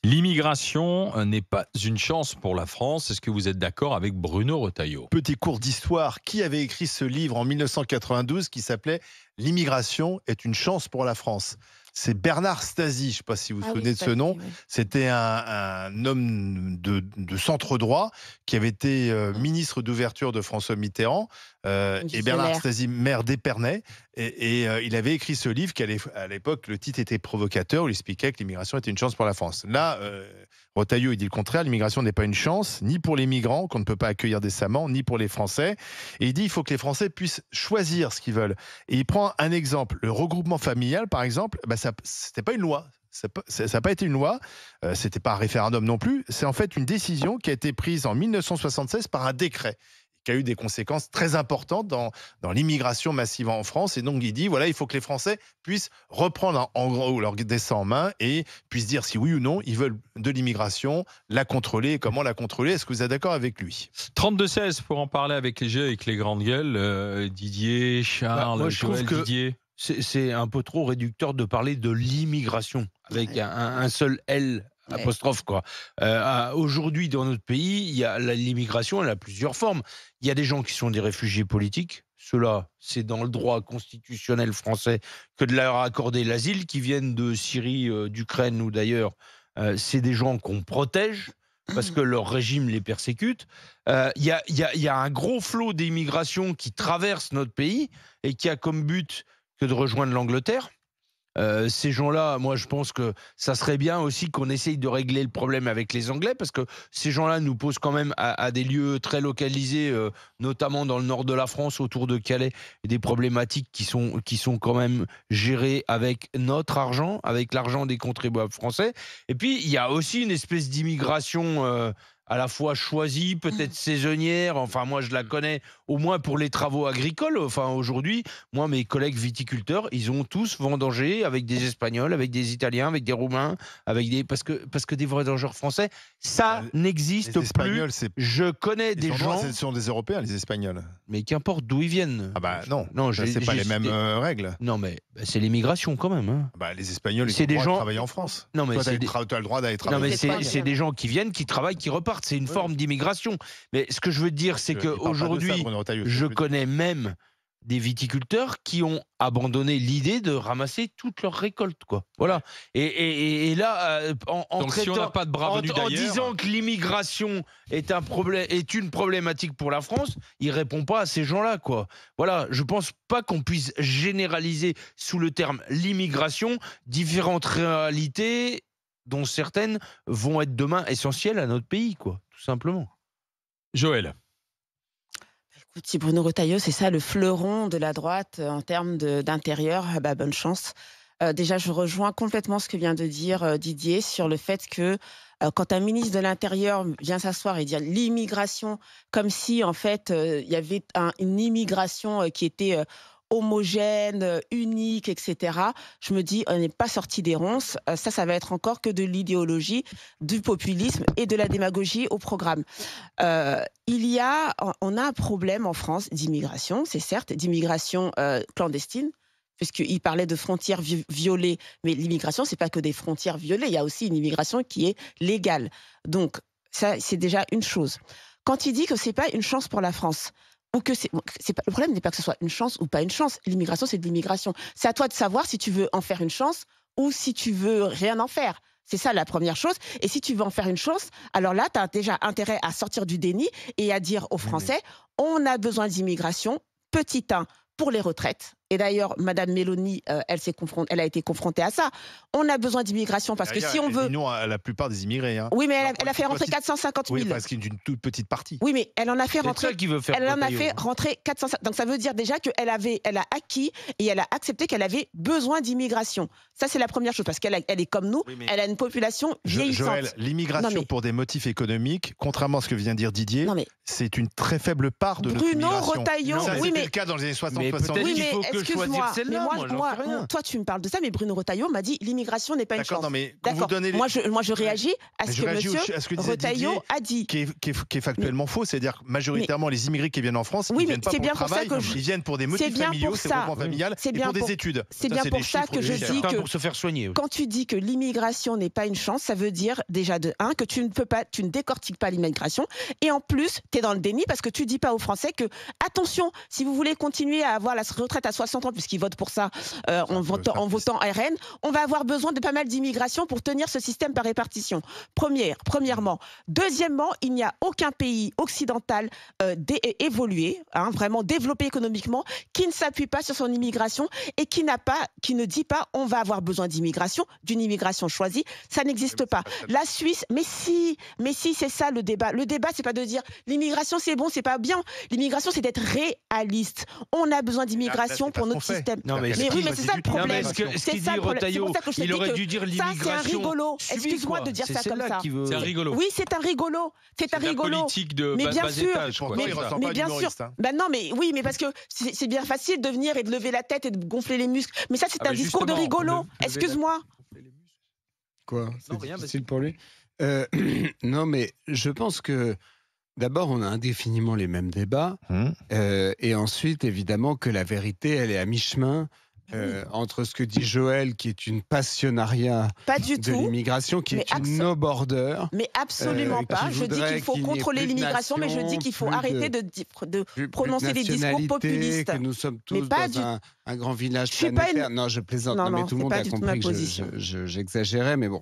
L'immigration n'est pas une chance pour la France. Est-ce que vous êtes d'accord avec Bruno Retailleau? Petit cours d'histoire. Qui avait écrit ce livre en 1992 qui s'appelait L'immigration est une chance pour la France? C'est Bernard Stasi, je ne sais pas si vous vous souvenez de ce nom. C'était un homme de centre-droit qui avait été ministre d'ouverture de François Mitterrand. Et Bernard Stasi, maire d'Épernay. Et il avait écrit ce livre qui, à l'époque, le titre était provocateur. Où il expliquait que l'immigration était une chance pour la France. Là, Retailleau, il dit le contraire. L'immigration n'est pas une chance, ni pour les migrants, qu'on ne peut pas accueillir décemment, ni pour les Français. Et il dit qu'il faut que les Français puissent choisir ce qu'ils veulent. Et il prend un exemple. Le regroupement familial, par exemple, c'était pas une loi. Ça n'a pas été une loi, c'était pas un référendum non plus. C'est en fait une décision qui a été prise en 1976 par un décret, qui a eu des conséquences très importantes dans l'immigration massive en France. Et donc, il dit, voilà, il faut que les Français puissent reprendre en gros leur destin en main et puissent dire si oui ou non, ils veulent de l'immigration, la contrôler et comment la contrôler. Est-ce que vous êtes d'accord avec lui? 32-16 pour en parler avec les jeux, avec les grandes gueules. Didier, Charles, moi, je trouve que Didier. c'est un peu trop réducteur de parler de l'immigration avec un seul L apostrophe, quoi. Aujourd'hui, dans notre pays, l'immigration, elle a plusieurs formes. Il y a des gens qui sont des réfugiés politiques. Ceux-là, c'est dans le droit constitutionnel français que de leur accorder l'asile, qui viennent de Syrie, d'Ukraine ou d'ailleurs. C'est des gens qu'on protège parce que leur régime les persécute. Il y a un gros flot d'immigration qui traverse notre pays et qui a comme but que de rejoindre l'Angleterre. Ces gens-là, moi je pense que ça serait bien aussi qu'on essaye de régler le problème avec les Anglais, parce que ces gens-là nous posent quand même à des lieux très localisés, notamment dans le nord de la France, autour de Calais, des problématiques qui sont quand même gérées avec notre argent, avec l'argent des contribuables français. Et puis il y a aussi une espèce d'immigration à la fois choisie, peut-être saisonnière. Enfin, moi, je la connais au moins pour les travaux agricoles. Enfin, aujourd'hui, moi, mes collègues viticulteurs, ils ont tous vendangé avec des Espagnols, avec des Italiens, avec des Roumains, parce que des vendangeurs français, ça n'existe plus. Je connais des gens. Ce sont des Européens, les Espagnols. Mais qu'importe d'où ils viennent. Ah bah non, c'est pas les mêmes règles. Non, mais c'est l'immigration quand même. Hein. Bah, les Espagnols, ils ont le droit de travailler en France. Non, mais toi, tu as le droit d'aller travailler. Non, mais c'est des gens qui viennent, qui travaillent, qui repartent. C'est une forme d'immigration. Mais ce que je veux dire, c'est qu'aujourd'hui, je connais même des viticulteurs qui ont abandonné l'idée de ramasser toute leur récolte, quoi. Voilà. Et là, Donc, si on n'a pas de bras venus en d'ailleurs, disant que l'immigration est une problématique pour la France, il répond pas à ces gens-là, quoi. Voilà. Je pense pas qu'on puisse généraliser sous le terme l'immigration différentes réalités dont certaines vont être demain essentielles à notre pays, quoi, tout simplement. Joël. Écoute, si Bruno Retailleau, c'est ça le fleuron de la droite en termes d'intérieur, bonne chance. Déjà, je rejoins complètement ce que vient de dire Didier sur le fait que quand un ministre de l'Intérieur vient s'asseoir et dire l'immigration, comme si en fait il y avait une immigration qui était homogène, unique, etc. Je me dis, on n'est pas sorti des ronces. Ça va être encore que de l'idéologie, du populisme et de la démagogie au programme. On a un problème en France d'immigration, c'est certes, d'immigration clandestine, puisqu'il parlait de frontières violées, mais l'immigration, c'est pas que des frontières violées, il y a aussi une immigration qui est légale. Donc, ça, c'est déjà une chose. Quand il dit que c'est pas une chance pour la France, ou que le problème n'est pas que ce soit une chance ou pas une chance. L'immigration, c'est de l'immigration. C'est à toi de savoir si tu veux en faire une chance ou si tu veux rien en faire. C'est ça la première chose. Et si tu veux en faire une chance, alors là, tu as déjà intérêt à sortir du déni et à dire aux Français, on a besoin d'immigration, petit 1, pour les retraites. Et d'ailleurs, Madame Mélanie, elle a été confrontée à ça. On a besoin d'immigration parce que si on veut... Non, à la plupart des immigrés. Hein. Oui, mais elle a fait rentrer 450 000. Oui, parce qu'il y a une toute petite partie. Oui, mais elle en a fait rentrer... C'est ça qui veut faire. Elle en a fait rentrer 450 000. Donc ça veut dire déjà qu'elle a acquis et elle a accepté qu'elle avait besoin d'immigration. Ça, c'est la première chose, parce qu'elle est comme nous, elle a une population vieillissante. Joël, l'immigration pour des motifs économiques, contrairement à ce que vient de dire Didier, c'est une très faible part de notre immigration. Bruno Retailleau, c'était le cas dans les années 60-70. Oui, mais que choisir celle-là. Toi, tu me parles de ça, mais Bruno Retailleau m'a dit l'immigration n'est pas une chance. Non, mais quand vous donnez moi, je réagis à ce que monsieur Retailleau a dit. Qui est factuellement faux, c'est-à-dire majoritairement les immigrés qui viennent en France, ils viennent pas pour le travail, ils viennent pour des motifs familiaux, c'est regroupement familial, et pour des études. C'est bien pour ça que je dis que pour se faire soigner. Quand tu dis que l'immigration n'est pas une chance, ça veut dire déjà de un que tu ne décortiques pas l'immigration, et en plus tu es dans le déni parce que tu dis pas aux Français que attention, si vous voulez continuer à avoir la retraite à 60 ans puisqu'ils votent pour ça en votant RN, on va avoir besoin de pas mal d'immigration pour tenir ce système par répartition. Premièrement. Deuxièmement, il n'y a aucun pays occidental évolué, vraiment développé économiquement, qui ne s'appuie pas sur son immigration et qui ne dit pas on va avoir besoin d'immigration, d'une immigration choisie. Ça n'existe pas. La Suisse, mais si, c'est ça le débat. Le débat, c'est pas de dire l'immigration c'est bon, c'est pas bien. L'immigration, c'est d'être réaliste. On a besoin d'immigration pour notre système. Non, mais c'est ça le problème. C'est ça le problème. Il aurait dû dire l'immigration. Ça, c'est un rigolo. Excuse-moi de dire ça comme ça. C'est un rigolo. Oui, c'est un rigolo. C'est un rigolo. Politique de mais bien sûr. Mais bien sûr. Non, mais oui, mais parce que c'est bien facile de venir et de lever la tête et de gonfler les muscles. Mais ça, c'est un discours de rigolo. Excuse-moi. Quoi? C'est difficile pour lui. Non, mais je pense que d'abord, on a indéfiniment les mêmes débats. Et ensuite, évidemment, que la vérité, elle est à mi-chemin. Entre ce que dit Joël, qui est une passionnariat de l'immigration, qui est une no-border. Mais absolument pas. Je dis qu'il faut contrôler l'immigration, mais je dis qu'il faut arrêter de prononcer des discours populistes. Que nous sommes tous dans un grand village planétaire. Non, je plaisante. Non, mais tout le monde a compris que j'exagérais, mais bon.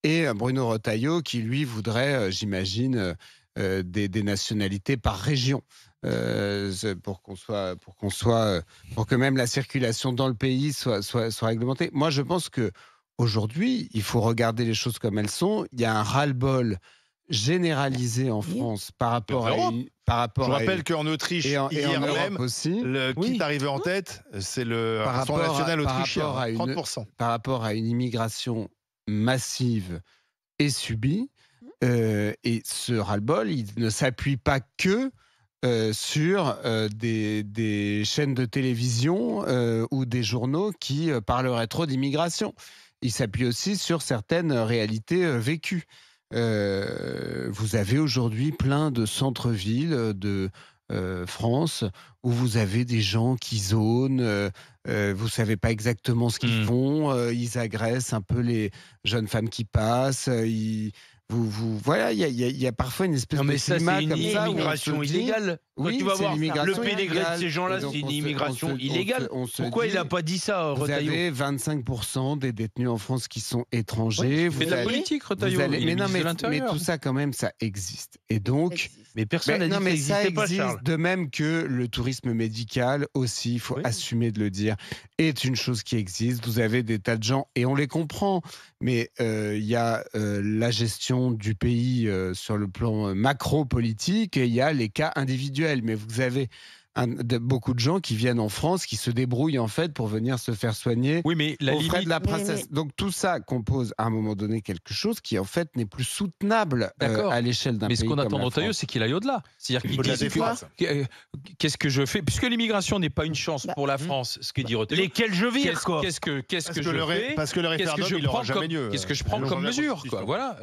Et Bruno Retailleau, qui lui voudrait, j'imagine, des nationalités par région. Pour que même la circulation dans le pays soit réglementée. Moi, je pense que aujourd'hui, il faut regarder les choses comme elles sont. Il y a un ras-le-bol généralisé en France par rapport à je rappelle qu'en Autriche, et en même, aussi, qui est arrivé en tête, c'est le Rassemblement national autrichien, 30%. Par rapport à une immigration massive et subie, et ce ras-le-bol, il ne s'appuie pas que sur des chaînes de télévision ou des journaux qui parleraient trop d'immigration. Il s'appuie aussi sur certaines réalités vécues. Vous avez aujourd'hui plein de centres-villes de France où vous avez des gens qui zonent, vous savez pas exactement ce qu'ils font, ils agressent un peu les jeunes femmes qui passent, voilà, il y a parfois une espèce de climat comme ça. C'est une immigration illégale. Oui, tu vas voir, le pénégré de ces gens-là, c'est une immigration illégale. Pourquoi il n'a pas dit ça, Retailleau? Vous avez 25% des détenus en France qui sont étrangers. Vous faites de la politique, Retailleau. Mais tout ça, quand même, ça existe. Et donc, mais personne n'a dit que ça n'existait pas, Charles. De même que le tourisme médical aussi, il faut assumer de le dire, est une chose qui existe. Vous avez des tas de gens, et on les comprend, mais il y a la gestion du pays sur le plan macro-politique, et il y a les cas individuels. Mais vous avez beaucoup de gens qui viennent en France, qui se débrouillent en fait pour venir se faire soigner aux frais de la princesse. Donc tout ça compose à un moment donné quelque chose qui en fait n'est plus soutenable à l'échelle d'un pays. Mais ce qu'on attend de Retailleau, c'est qu'il aille au-delà. C'est-à-dire qu'il dise qu'est-ce que je fais, puisque l'immigration n'est pas une chance pour la France, ce que dit Retailleau. Lesquels je vire, quoi. Qu'est-ce que je fais? Parce que le référendum, il n'aura jamais mieux. Qu'est-ce que je prends comme mesure, quoi. Voilà.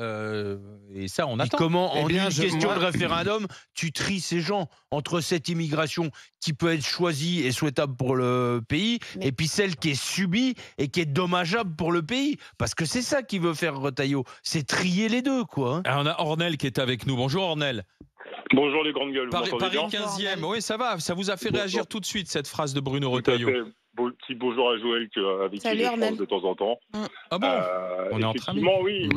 Et ça, on attend. Comment, en une question de référendum, tu tries ces gens entre cette immigration qui peut être choisie et souhaitable pour le pays, et puis celle qui est subie et qui est dommageable pour le pays. Parce que c'est ça qu'il veut faire Retailleau, c'est trier les deux, quoi. Alors on a Ornel qui est avec nous. Bonjour Ornel. Bonjour les grandes gueules. Paris 15e, oui ça va, ça vous a fait réagir tout de suite cette phrase de Bruno Retailleau. Petit bonjour à Joël avec qui j'échange de temps en temps. Ah bon, on est entre amis. Oui,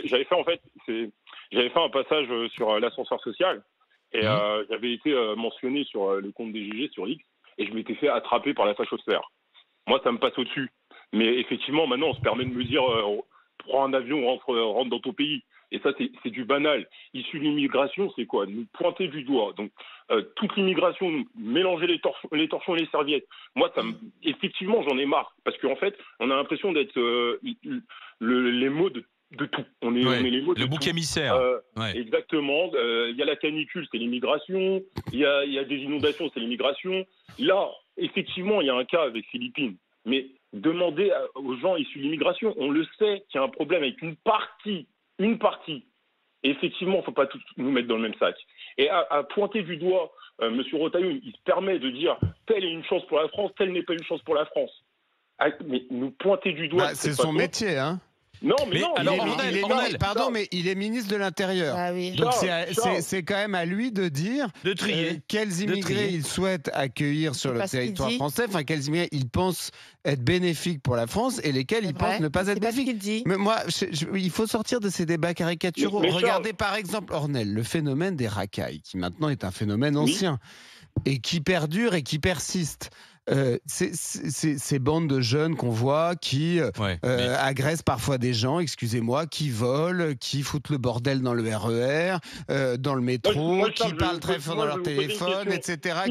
j'avais fait un passage sur l'ascenseur social. Et j'avais été mentionné sur le compte des GG sur X, et je m'étais fait attraper par la fachosphère. Moi, ça me passe au-dessus. Mais effectivement, maintenant, on se permet de me dire prends un avion, rentre dans ton pays. Et ça, c'est du banal. Issu de l'immigration, c'est quoi? Nous pointer du doigt. Donc, toute l'immigration, mélanger les torchons et les serviettes. Moi, effectivement, j'en ai marre. Parce qu'en fait, on a l'impression d'être les mots de tout. On est les mots de le bouc tout. émissaire. Exactement. Il y a la canicule, c'est l'immigration. Il y a des inondations, c'est l'immigration. Là, effectivement, il y a un cas avec Philippines, mais demandez aux gens issus de l'immigration. On le sait qu'il y a un problème avec une partie. Et effectivement, il ne faut pas tous nous mettre dans le même sac. Et à pointer du doigt, M. Retailleau, il se permet de dire telle est une chance pour la France, telle n'est pas une chance pour la France. Mais nous pointer du doigt. C'est son métier, hein. Non, mais non. Alors, pardon, mais il est ministre de l'Intérieur. Ah oui. Donc c'est quand même à lui de dire de trier quels immigrés il souhaite accueillir sur le territoire français, enfin quels immigrés il pense être bénéfiques pour la France et lesquels il pense ne pas être bénéfiques. Mais moi, il faut sortir de ces débats caricaturaux. Regardez par exemple Ornel, le phénomène des racailles, qui maintenant est un phénomène ancien et qui perdure et qui persiste. Ces bandes de jeunes qu'on voit qui agressent parfois des gens, excusez-moi, qui volent, qui foutent le bordel dans le RER, dans le métro, qui parlent très fort dans leur téléphone, etc.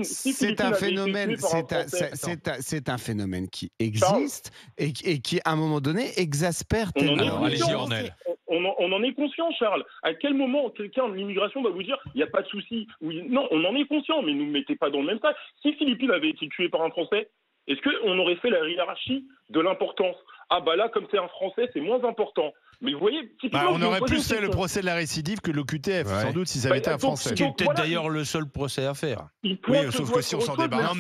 C'est un phénomène, c'est un phénomène qui existe et qui, à un moment donné, exaspère tellement. Allez-y, Ornel. On en est conscient, Charles. À quel moment quelqu'un de l'immigration va vous dire il n'y a pas de souci? Non, on en est conscient, mais ne nous mettez pas dans le même sac. Si Philippine avait été tué par un Français, est-ce qu'on aurait fait la hiérarchie de l'importance? Ah bah là, comme c'est un Français, c'est moins important. Mais vous voyez, on aurait plus fait le procès de la récidive que l'OQTF, sans doute, si ça avait été un Français. Ce qui est peut-être d'ailleurs le seul procès à faire. Oui, sauf que si on s'en débarrasse.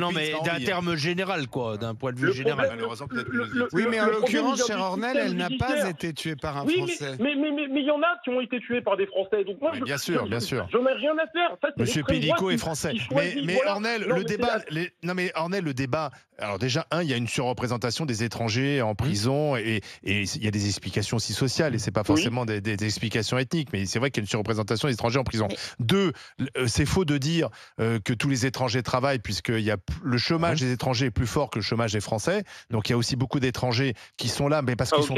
Non, mais d'un terme général, quoi, d'un point de vue général. Malheureusement, peut-être oui, mais en l'occurrence, chère Ornel, elle n'a pas été tuée par un Français. Mais il y en a qui ont été tués par des Français. Donc moi, bien sûr. J'en ai rien à faire. Monsieur Pellico est français. Mais Ornel, le débat. Alors déjà, il y a une surreprésentation des étrangers en prison et il y a des explications aussi sociales et c'est pas forcément des explications ethniques, mais c'est vrai qu'il y a une surreprésentation des étrangers en prison. Deux, c'est faux de dire que tous les étrangers travaillent puisque le chômage des étrangers est plus fort que le chômage des Français. Donc il y a aussi beaucoup d'étrangers qui sont là, mais parce qu'ils sont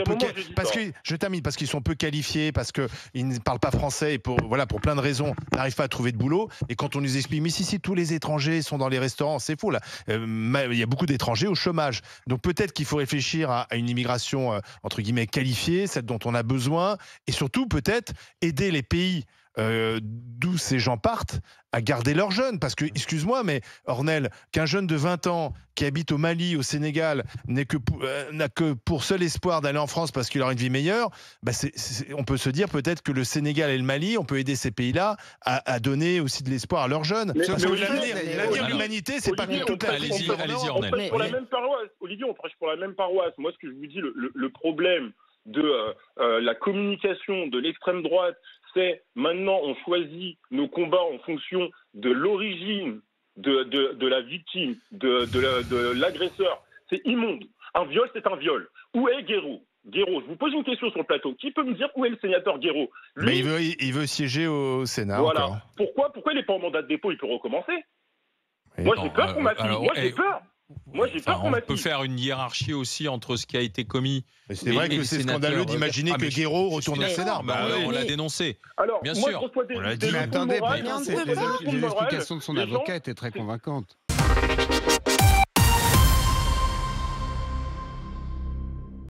parce qu'ils sont peu qualifiés, parce qu'ils ne parlent pas français et pour plein de raisons n'arrivent pas à trouver de boulot. Et quand on nous explique mais si tous les étrangers sont dans les restaurants, c'est faux là. Il y a beaucoup d'étrangers au chômage. Donc peut-être qu'il faut réfléchir à une immigration entre guillemets qualifiée, celle dont on a besoin, et surtout peut-être aider les pays d'où ces gens partent à garder leurs jeunes. Parce que, excuse-moi, mais Ornel, qu'un jeune de 20 ans qui habite au Mali, au Sénégal, n'a que pour seul espoir d'aller en France parce qu'il aura une vie meilleure, on peut se dire peut-être que le Sénégal et le Mali, on peut aider ces pays-là à donner aussi de l'espoir à leurs jeunes. Parce que l'avenir de l'humanité, c'est pas que toute la vie. Allez-y, Ornel. On prêche pour la même paroisse. Olivier, on prêche pour la même paroisse. Moi, ce que je vous dis, le problème de la communication de l'extrême droite, c'est maintenant on choisit nos combats en fonction de l'origine de la victime, de l'agresseur. C'est immonde. Un viol, c'est un viol. Où est Guéraud? Guéraud, je vous pose une question sur le plateau. Qui peut me dire où est le sénateur Guéraud? Mais il veut siéger au Sénat. Voilà. Encore. Pourquoi il n'est pas en mandat de dépôt? Il peut recommencer. Moi, j'ai peur pour ma fille. Moi, j'ai peur. On peut faire une hiérarchie aussi entre ce qui a été commis. C'est vrai que c'est scandaleux d'imaginer que Guéraud retourne au Sénat. On l'a dénoncé. Alors, bien sûr. On l'a dit. Mais attendez, l'explication de son avocat était très convaincante.